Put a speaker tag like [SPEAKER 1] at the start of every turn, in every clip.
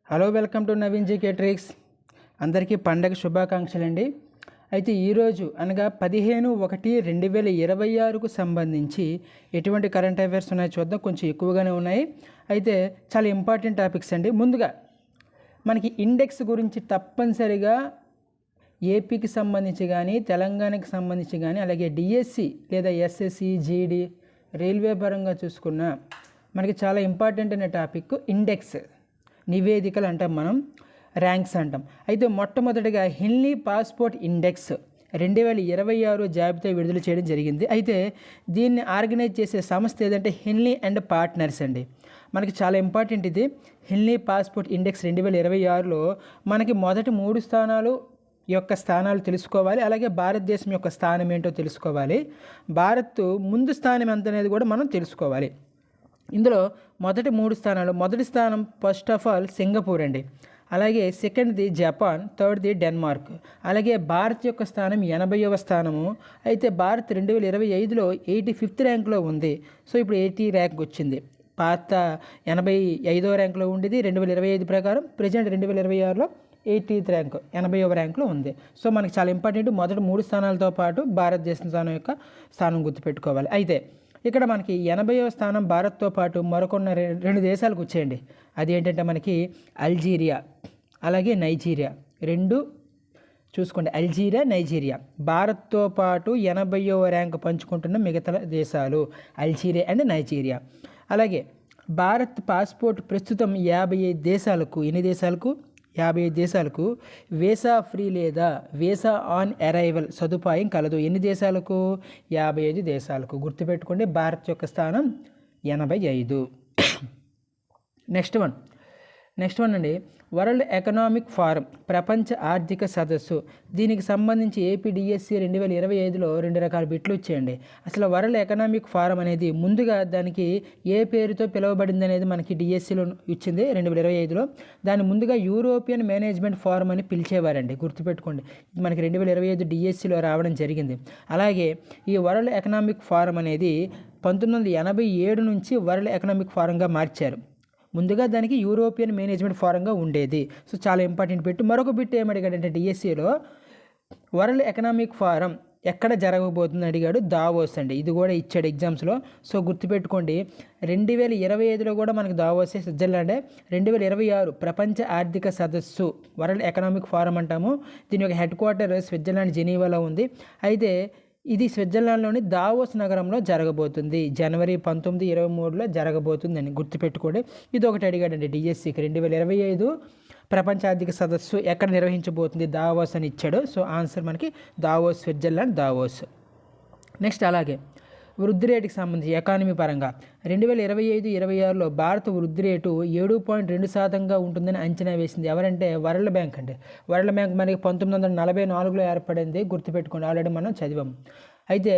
[SPEAKER 1] Hello, welcome to Naveen GK tricks. అందరికీ పండగ శుభాకాంక్షలు అండి. అయితే ఈరోజు అనగా 15/1/2026కు సంబంధించి ఎటువంటి కరెంట్ అఫైర్స్ ఉన్నాయో చూద్దాం. కొంచెం ఎక్కువగానే ఉన్నాయి. అయితే చాలా ఇంపార్టెంట్ టాపిక్స్ అండి. ముందుగా మనకి ఇండెక్స్ గురించి తప్పనిసరిగా ఏపీకి సంబంధించి కానీ, తెలంగాణకి సంబంధించి కానీ, అలాగే డిఎస్సి లేదా ఎస్ఎస్సి, జీడీ, రైల్వే పరంగా చూసుకున్న మనకి చాలా ఇంపార్టెంట్ అనే టాపిక్ ఇండెక్స్. నివేదికలు అంటాం, మనం ర్యాంక్స్ అంటాం. అయితే మొట్టమొదటిగా హిన్లీ పాస్పోర్ట్ ఇండెక్స్ 2026 జాబితా విడుదల చేయడం జరిగింది. అయితే దీన్ని ఆర్గనైజ్ చేసే సంస్థ ఏదంటే హిన్లీ అండ్ పార్ట్నర్స్ అండి. మనకి చాలా ఇంపార్టెంట్ ఇది. హిన్లీ పాస్పోర్ట్ ఇండెక్స్ 2026లో మనకి మొదటి 3 స్థానాలు యొక్క స్థానాలు తెలుసుకోవాలి. అలాగే భారతదేశం యొక్క స్థానం ఏంటో తెలుసుకోవాలి. భారత్ ముందు స్థానం ఎంత అనేది కూడా మనం తెలుసుకోవాలి. ఇందులో మొదటి 3 స్థానాలు, మొదటి స్థానం ఫస్ట్ ఆఫ్ ఆల్ సింగపూర్ అండి. అలాగే సెకండ్ది జపాన్, థర్డ్ది డెన్మార్క్. అలాగే భారత్ యొక్క స్థానం 80వ స్థానము. అయితే భారత్ 2025లో 85th ర్యాంక్లో ఉంది. సో ఇప్పుడు 80 ర్యాంక్ వచ్చింది. పాత 85వ ర్యాంక్లో ఉండేది 2025 ప్రకారం. ప్రజెంట్ 2026లో 80th ర్యాంక్, 80వ ర్యాంక్లో ఉంది. సో మనకి చాలా ఇంపార్టెంట్. మొదటి 3 స్థానాలతో పాటు భారతదేశం స్థానం యొక్క స్థానం గుర్తుపెట్టుకోవాలి. అయితే ఇక్కడ మనకి 80వ స్థానం భారత్తో పాటు మరొకొన్న 2 దేశాలకు వచ్చేయండి. అది ఏంటంటే మనకి అల్జీరియా, అలాగే నైజీరియా. 2 చూసుకోండి, అల్జీరియా, నైజీరియా. భారత్తో పాటు 80వ ర్యాంక్ పంచుకుంటున్న మిగతా దేశాలు అల్జీరియా అండ్ నైజీరియా. అలాగే భారత్ పాస్పోర్ట్ ప్రస్తుతం 55 దేశాలకు, ఎన్ని దేశాలకు? 55 దేశాలకు వీసా ఫ్రీ లేదా వీసా ఆన్ అరైవల్ సదుపాయం కలదు. ఎన్ని దేశాలకు? 55 దేశాలకు. గుర్తుపెట్టుకోండి, భారత్ యొక్క స్థానం 85. నెక్స్ట్ వన్ అండి, వరల్డ్ ఎకనామిక్ ఫారం, ప్రపంచ ఆర్థిక సదస్సు. దీనికి సంబంధించి ఏపీడిఎస్సి 2025లో 2 రకాల బిట్లు వచ్చాయండి. అసలు వరల్డ్ ఎకనామిక్ ఫారం అనేది ముందుగా దానికి ఏ పేరుతో పిలువబడింది అనేది మనకి డిఎస్సిలో ఇచ్చింది 2025లో. దాన్ని ముందుగా యూరోపియన్ మేనేజ్మెంట్ ఫారం అని పిలిచేవారండి. గుర్తుపెట్టుకోండి, మనకి 2025 డిఎస్సిలో రావడం జరిగింది. అలాగే ఈ వరల్డ్ ఎకనామిక్ ఫారం అనేది 1987 నుంచి వరల్డ్ ఎకనామిక్ ఫారంగా మార్చారు. ముందుగా దానికి యూరోపియన్ మేనేజ్మెంట్ ఫారంగా ఉండేది. సో చాలా ఇంపార్టెంట్ బిట్. మరొక బిట్ ఏమడిగాడంటే డిఎస్సిలో వరల్డ్ ఎకనామిక్ ఫారం ఎక్కడ జరగబోతుందని అడిగాడు. దావోస్ అండి. ఇది కూడా ఇచ్చాడు ఎగ్జామ్స్లో. సో గుర్తుపెట్టుకోండి, 2025లో కూడా మనకి దావోసే, స్విట్జర్లాండే. 2026 ప్రపంచ ఆర్థిక సదస్సు వరల్డ్ ఎకనామిక్ ఫారం అంటాము. దీని యొక్క హెడ్ క్వార్టర్ స్విట్జర్లాండ్ జెనీవాలో ఉంది. అయితే ఇది స్విట్జర్లాండ్లోని దావోస్ నగరంలో జరగబోతుంది. జనవరి 1923లో జరగబోతుందని గుర్తుపెట్టుకోండి. ఇది ఒకటి అడిగాడండి డిఎస్సికి. 2025 ప్రపంచ ఆర్థిక సదస్సు ఎక్కడ నిర్వహించబోతుంది? దావోస్ అని ఇచ్చాడు. సో ఆన్సర్ మనకి దావోస్, స్విట్జర్లాండ్ దావోస్. నెక్స్ట్ అలాగే వృద్ధి రేటుకి సంబంధించి ఎకానమీ పరంగా 2025-26లో భారత వృద్ధి రేటు 7.2% ఉంటుందని అంచనా వేసింది. ఎవరంటే వరల్డ్ బ్యాంక్ అండి. వరల్డ్ బ్యాంక్ మనకి 1944లో ఏర్పడింది. గుర్తుపెట్టుకోండి, ఆల్రెడీ మనం చదివాం. అయితే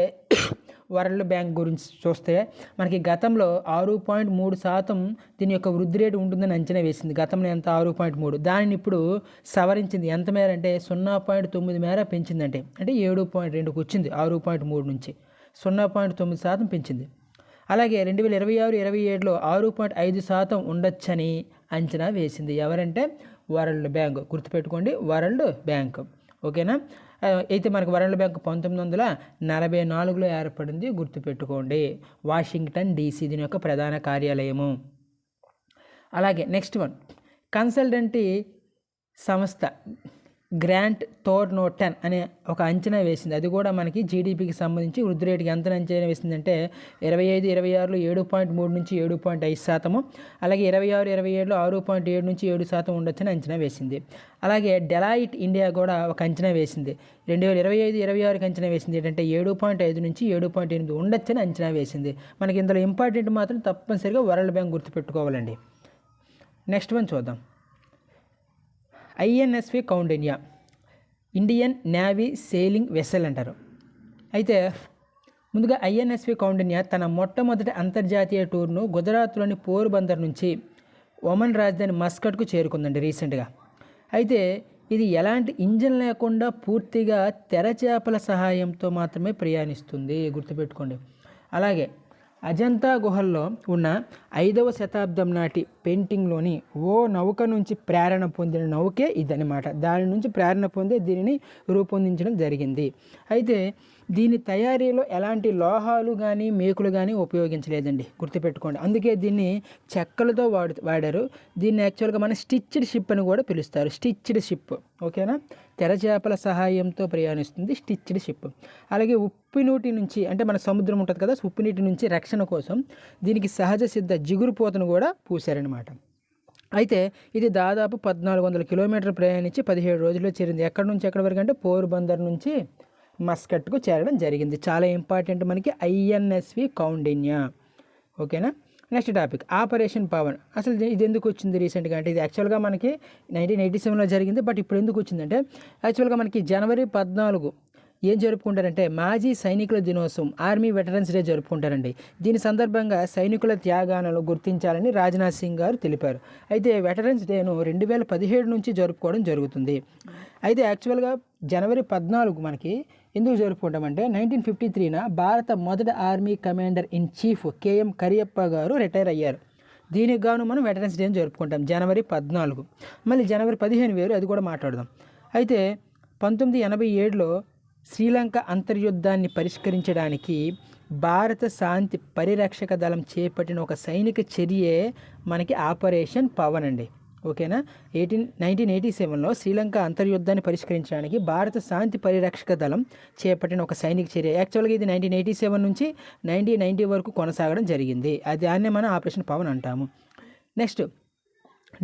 [SPEAKER 1] వరల్డ్ బ్యాంక్ గురించి చూస్తే మనకి గతంలో 6.3% దీని యొక్క వృద్ధి రేటు ఉంటుందని అంచనా వేసింది. గతంలో ఎంత? 6.3. దానిని ఇప్పుడు సవరించింది. ఎంత మేర అంటే 0.9 మేర పెంచిందంటే, అంటే 7.2కు వచ్చింది. 6.3 నుంచి 0.9% పెంచింది. అలాగే 2026-27లో 6.5% ఉండొచ్చని అంచనా వేసింది. ఎవరంటే వరల్డ్ బ్యాంక్. గుర్తుపెట్టుకోండి, వరల్డ్ బ్యాంక్. ఓకేనా? అయితే మనకు వరల్డ్ బ్యాంక్ 1944లో ఏర్పడింది. గుర్తుపెట్టుకోండి. వాషింగ్టన్ DC దీని యొక్క ప్రధాన కార్యాలయము. అలాగే నెక్స్ట్ వన్, కన్సల్టెంటీ సంస్థ గ్రాంట్ థోర్నోటన్ అనే ఒక అంచనా వేసింది. అది కూడా మనకి జీడిపికి సంబంధించి వృద్ధి రేటుకి ఎంత అంచనా వేసిందంటే 25-26లో 7.3 నుంచి 7.5%, అలాగే 26-27లో 6.7 నుంచి 7% ఉండొచ్చని అంచనా వేసింది. అలాగే డెలాయిట్ ఇండియా కూడా ఒక అంచనా వేసింది. 2025-26కి అంచనా వేసింది ఏంటంటే 7.5 నుంచి 7.8 ఉండొచ్చని అంచనా వేసింది. మనకి ఇందులో ఇంపార్టెంట్ మాత్రం తప్పనిసరిగా వరల్డ్ బ్యాంక్ గుర్తుపెట్టుకోవాలండి. నెక్స్ట్ వన్ చూద్దాం. INSV Kaundinya, Indian navy sailing vessel అంటారు. అయితే ముందుగా INSV కౌండిన్యా తన మొట్టమొదటి అంతర్జాతీయ టూర్ను గుజరాత్లోని పోర్బందర్ నుంచి ఒమన్ రాజధాని మస్కట్కు చేరుకుందండి రీసెంట్గా. అయితే ఇది ఎలాంటి ఇంజిన్ లేకుండా పూర్తిగా తెరచేపల సహాయంతో మాత్రమే ప్రయాణిస్తుంది. గుర్తుపెట్టుకోండి. అలాగే అజంతా గుహల్లో ఉన్న 5వ శతాబ్దం నాటి పెయింటింగ్లోని ఓ నౌక నుంచి ప్రేరణ పొందిన నౌకే ఇదనమాట. దాని నుంచి ప్రేరణ పొంది దీనిని రూపొందించడం జరిగింది. అయితే దీని తయారీలో ఎలాంటి లోహాలు కానీ మేకులు కానీ ఉపయోగించలేదండి, గుర్తుపెట్టుకోండి. అందుకే దీన్ని చెక్కలతో వాడారు. దీన్ని యాక్చువల్గా మనం స్టిచ్డ్ షిప్ అని కూడా పిలుస్తారు. స్టిచ్డ్ షిప్, ఓకేనా. తెరచేపల సహాయంతో ప్రయాణిస్తుంది స్టిచ్డ్ షిప్. అలాగే ఉప్పు నీటి నుంచి, అంటే మన సముద్రం ఉంటుంది కదా, ఉప్పు నీటి నుంచి రక్షణ కోసం దీనికి సహజ సిద్ధ జిగురు పోతను కూడా పూశారనమాట. అయితే ఇది దాదాపు 1400 కిలోమీటర్లు ప్రయాణించి 17 రోజుల్లో చేరింది. ఎక్కడి నుంచి ఎక్కడి వరకు అంటే పోర్బందర్ నుంచి మస్కట్కు చేరడం జరిగింది. చాలా ఇంపార్టెంట్ మనకి ఐఎన్ఎస్వి కౌండిన్య, ఓకేనా. Next topic operation Pawan. అసలు ఇది ఎందుకు వచ్చింది రీసెంట్గా అంటే, ఇది యాక్చువల్గా మనకి 1987లో జరిగింది. బట్ ఇప్పుడు ఎందుకు వచ్చిందంటే, యాక్చువల్గా మనకి జనవరి 14 ఏం జరుపుకుంటారంటే మాజీ సైనికుల దినోత్సవం, ఆర్మీ వెటరన్స్ డే జరుపుకుంటారండి. దీని సందర్భంగా సైనికుల త్యాగాలను గుర్తించాలని రాజ్నాథ్ సింగ్ గారు తెలిపారు. అయితే వెటరన్స్ డేను 2017 నుంచి జరుపుకోవడం జరుగుతుంది. అయితే యాక్చువల్గా జనవరి 14 మనకి ఎందుకు జరుపుకుంటామంటే 1953న భారత మొదటి army commander in chief KM Cariappa గారు రిటైర్ అయ్యారు. దీనికి గాను మనం వెటరన్స్ డేని జరుపుకుంటాం జనవరి 14. మళ్ళీ జనవరి 15 వేరు, అది కూడా మాట్లాడదాం. అయితే 1987లో శ్రీలంక అంతర్యుద్ధాన్ని పరిష్కరించడానికి భారత శాంతి పరిరక్షక దళం చేపట్టిన ఒక సైనిక చర్యే మనకి ఆపరేషన్ పవన్ అండి, ఓకేనా. 1987లో శ్రీలంక అంతర్యుద్ధాన్ని పరిష్కరించడానికి భారత శాంతి పరిరక్షక దళం చేపట్టిన ఒక సైనిక చర్య. యాక్చువల్గా ఇది 1987 నుంచి 1990 వరకు కొనసాగడం జరిగింది. దాన్నే మనం ఆపరేషన్ పవన్ అంటాము. నెక్స్ట్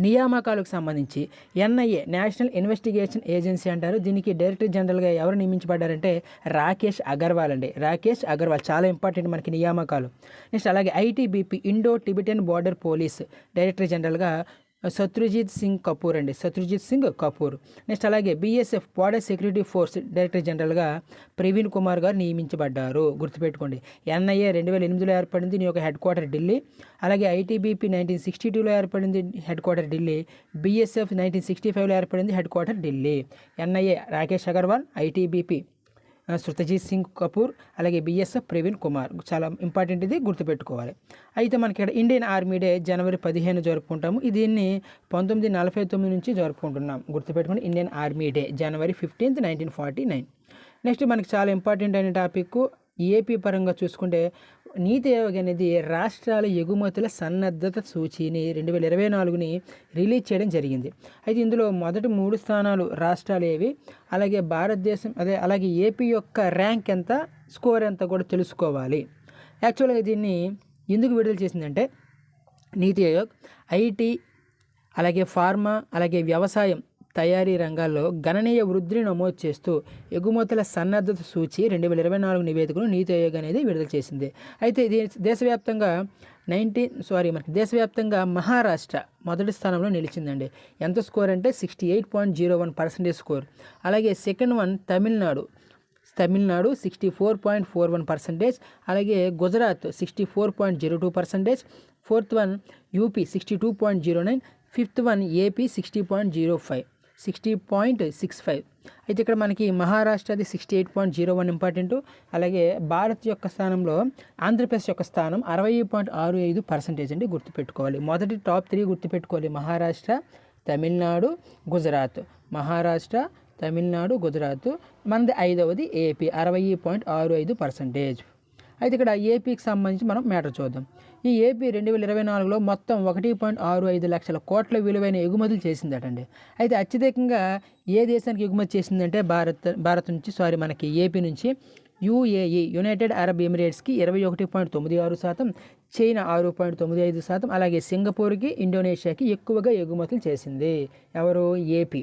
[SPEAKER 1] నియామకాలకు సంబంధించి ఎన్ఐఏ నేషనల్ ఇన్వెస్టిగేషన్ ఏజెన్సీ అంటారు. దీనికి డైరెక్టర్ జనరల్గా ఎవరు నియమించబడ్డారంటే రాకేష్ అగర్వాల్ అండి. రాకేష్ అగర్వాల్ చాలా ఇంపార్టెంట్ మనకి నియామకాలు. నెక్స్ట్ అలాగే ITBP Indo Tibetan border police director జనరల్గా సత్రుజిత్ సింగ్ కపూర్ అండి, సత్రుజిత్ సింగ్ కపూర్. నెక్స్ట్ అలాగే BSF border security force director జనరల్గా ప్రవీణ్ కుమార్ గారు నియమించబడ్డారు, గుర్తుపెట్టుకోండి. ఎన్ఐఏ 2008లో ఏర్పడింది, దీని యొక్క హెడ్ క్వార్టర్ ఢిల్లీ. అలాగే ఐటీబీపీ 1962లో ఏర్పడింది, హెడ్ క్వార్టర్ ఢిల్లీ. బీఎస్ఎఫ్ 1965లో ఏర్పడింది, head quarter Delhi. NIA Rakesh Agarwal, ITBP Shatrujit Singh Kapoor, అలాగే బీఎస్ఎఫ్ ప్రవీణ్ కుమార్. చాలా ఇంపార్టెంట్, ఇది గుర్తుపెట్టుకోవాలి. అయితే మనకి ఇక్కడ ఇండియన్ ఆర్మీ డే జనవరి 15 జరుపుకుంటాము. దీన్ని 1949 నుంచి జరుపుకుంటున్నాం, గుర్తుపెట్టుకోండి. ఇండియన్ ఆర్మీ డే జనవరి 15, 1949. నెక్స్ట్ మనకి చాలా ఇంపార్టెంట్ అయిన టాపిక్ ఏపీ పరంగా చూసుకుంటే నీతి ఆయోగ్ అనేది రాష్ట్రాల ఎగుమతుల సన్నద్ధత సూచీని 2024ని రిలీజ్ చేయడం జరిగింది. అయితే ఇందులో మొదటి 3 స్థానాలు రాష్ట్రాలు ఏవి, అలాగే భారతదేశం అలాగే ఏపీ యొక్క ర్యాంక్ ఎంత, స్కోర్ ఎంత కూడా తెలుసుకోవాలి. యాక్చువల్గా దీన్ని ఎందుకు విడుదల చేసిందంటే నీతి ఆయోగ్ ఐటీ, అలాగే ఫార్మా, అలాగే వ్యవసాయం తయారీ రంగాల్లో గణనీయ వృద్ధిని నమోదు చేస్తూ ఎగుమతుల సన్నద్ధత సూచి 2024 నివేదికను నీతి ఆయోగ్ అనేది విడుదల చేసింది. అయితే ఇది దేశవ్యాప్తంగా దేశవ్యాప్తంగా మహారాష్ట్ర మొదటి స్థానంలో నిలిచిందండి. ఎంత స్కోర్ అంటే 68.01% స్కోర్. అలాగే సెకండ్ వన్ తమిళనాడు 64.41%. అలాగే Gujarat 64.02%. Fourth one UP 62.09%. Fifth one AP 60.65. అయితే ఇక్కడ మనకి మహారాష్ట్రది 68.01 ఇంపార్టెంట్. అలాగే భారత్ యొక్క స్థానంలో ఆంధ్రప్రదేశ్ యొక్క స్థానం 60.65% అండి, గుర్తుపెట్టుకోవాలి. మొదటి టాప్ 3 గుర్తుపెట్టుకోవాలి: మహారాష్ట్ర, తమిళనాడు, గుజరాత్. మహారాష్ట్ర, తమిళనాడు, గుజరాత్. మనది 5వది ఏపీ 60.65%. అయితే ఇక్కడ ఏపీకి సంబంధించి మనం మ్యాటర్ చూద్దాం. ఈ ఏపీ 2024లో మొత్తం 1.65 లక్షల కోట్ల విలువైన ఎగుమతులు చేసిందటండి. అయితే అత్యధికంగా ఏ దేశానికి ఎగుమతి చేసిందంటే భారత్ నుంచి మనకి ఏపీ నుంచి యుఏఈ యునైటెడ్ అరబ్ ఎమిరేట్స్కి 21.96%, చైనా 6.95%, అలాగే సింగపూర్కి, ఇండోనేషియాకి ఎక్కువగా ఎగుమతులు చేసింది ఎవరు, ఏపీ.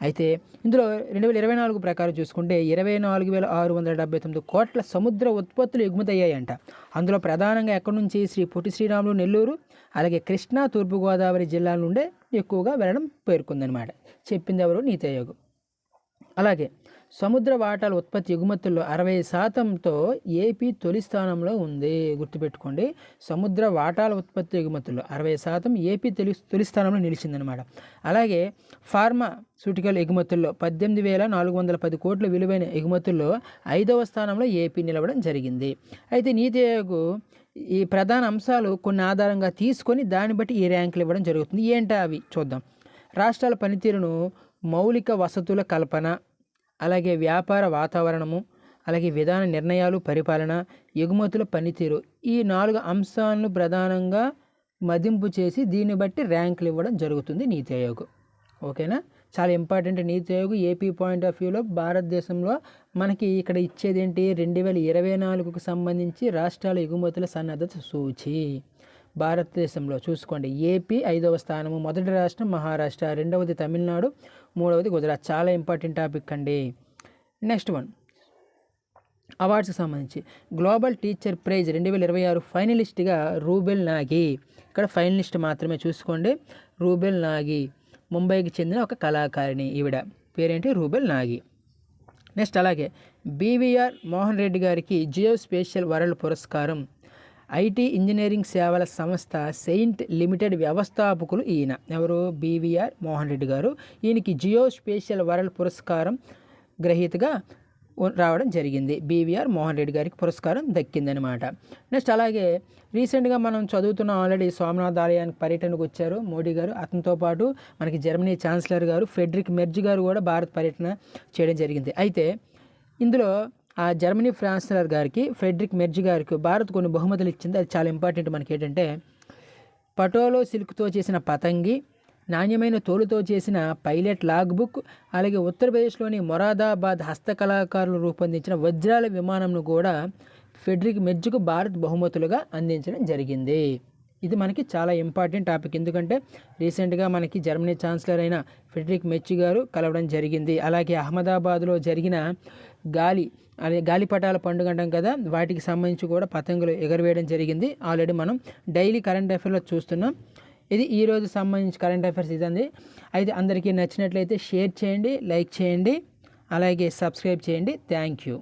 [SPEAKER 1] అయితే ఇందులో 2024 ప్రకారం చూసుకుంటే 24,679 కోట్ల సముద్ర ఉత్పత్తులు ఎగుమతి అయ్యాయంట. అందులో ప్రధానంగా ఎక్కడి నుంచి శ్రీ పొట్టి శ్రీరాములు నెల్లూరు, అలాగే కృష్ణా, తూర్పుగోదావరి జిల్లాల నుండే ఎక్కువగా వెళ్ళడం పేర్కొందనమాట. చెప్పింది ఎవరు, నీతి ఆయోగ్. అలాగే సముద్ర వాటాల ఉత్పత్తి ఎగుమతుల్లో 60%తో ఏపీ తొలి స్థానంలో ఉంది, గుర్తుపెట్టుకోండి. సముద్ర వాటాల ఉత్పత్తి ఎగుమతుల్లో 60% ఏపీ తొలి స్థానంలో నిలిచిందనమాట. అలాగే ఫార్మాస్యూటికల్ ఎగుమతుల్లో 18,410 కోట్ల విలువైన ఎగుమతుల్లో 5వ స్థానంలో ఏపీ నిలవడం జరిగింది. అయితే నీతి ఆయోగ్ ఈ ప్రధాన అంశాలు కొన్ని ఆధారంగా తీసుకొని దాన్ని బట్టి ఈ ర్యాంకులు ఇవ్వడం జరుగుతుంది. ఏంటో అవి చూద్దాం. రాష్ట్రాల పనితీరును మౌలిక వసతుల కల్పన, అలాగే వ్యాపార వాతావరణము, అలాగే విధాన నిర్ణయాలు, పరిపాలన, ఎగుమతుల పనితీరు, ఈ 4 అంశాలను ప్రధానంగా మదింపు చేసి దీన్ని బట్టి ర్యాంకులు ఇవ్వడం జరుగుతుంది నీతి ఆయోగ్. ఓకేనా, చాలా important. NITI Aayog AP point of వ్యూలో భారతదేశంలో మనకి ఇక్కడ ఇచ్చేది ఏంటి, 2024కు సంబంధించి రాష్ట్రాల ఎగుమతుల సన్నద్ధత సూచి. భారతదేశంలో చూసుకోండి, ఏపీ 5వ స్థానము, మొదటి రాష్ట్రం మహారాష్ట్ర, 2వది తమిళనాడు, 3వది గుజరాత్. చాలా ఇంపార్టెంట్ టాపిక్ అండి. నెక్స్ట్ వన్, అవార్డ్స్కి సంబంధించి గ్లోబల్ టీచర్ ప్రైజ్ 2026 ఫైనలిస్ట్గా రూబెల్ నాగి. ఇక్కడ ఫైనలిస్ట్ మాత్రమే చూసుకోండి. రూబెల్ నాగి ముంబైకి చెందిన ఒక కళాకారిణి, ఈవిడ పేరేంటి, రూబెల్ నాగి. నెక్స్ట్ అలాగే బీవీఆర్ మోహన్ రెడ్డి గారికి జియో స్పేషియల్ వరల్డ్ పురస్కారం. ఐటీ ఇంజనీరింగ్ సేవల సంస్థ సెయింట్ లిమిటెడ్ వ్యవస్థాపకులు ఈయన. ఎవరు, బీవీఆర్ మోహన్ రెడ్డి గారు. ఈయనకి జియో స్పేషియల్ వరల్డ్ పురస్కారం గ్రహీతగా రావడం జరిగింది. బీవీఆర్ మోహన్ రెడ్డి గారికి పురస్కారం దక్కిందనమాట. నెక్స్ట్ అలాగే రీసెంట్గా మనం చదువుతున్న ఆల్రెడీ సోమనాథ్ ఆలయానికి పర్యటనకు వచ్చారు మోడీ గారు. అతనితో పాటు మనకి జర్మనీ ఛాన్సలర్ గారు ఫ్రెడరిక్ మెర్జ్ గారు కూడా భారత్ పర్యటన చేయడం జరిగింది. అయితే ఇందులో ఆ జర్మనీ ఛాన్సలర్ గారికి, ఫ్రెడరిక్ మెర్జ్ గారికి భారత్ కొన్ని బహుమతులు ఇచ్చింది. అది చాలా ఇంపార్టెంట్. మనకి ఏంటంటే పటోలో సిల్క్తో చేసిన పతంగి, నాణ్యమైన తోలుతో చేసిన పైలట్ లాగ్ బుక్, అలాగే ఉత్తరప్రదేశ్లోని మొరాదాబాద్ హస్తకళాకారులు రూపొందించిన వజ్రాల విమానంను కూడా ఫ్రెడరిక్ మెర్జ్కు భారత్ బహుమతులుగా అందించడం జరిగింది. ఇది మనకి చాలా ఇంపార్టెంట్ టాపిక్. ఎందుకంటే రీసెంట్గా మనకి జర్మనీ ఛాన్సలర్ అయిన ఫ్రెడరిక్ మెర్జ్ గారు కలవడం జరిగింది. అలాగే అహ్మదాబాద్లో జరిగిన గాలిపటాల పండుగ అంటాం కదా, వాటికి సంబంధించి కూడా పతంగులు ఎగరవేయడం జరిగింది. ఆల్రెడీ మనం డైలీ కరెంట్ అఫైర్లో చూస్తున్నాం. ఇది ఈరోజు సంబంధించి కరెంట్ అఫైర్స్ ఇదండి. అయితే అందరికీ నచ్చినట్లయితే షేర్ చేయండి, లైక్ చేయండి, అలాగే సబ్స్క్రైబ్ చేయండి. Thank you.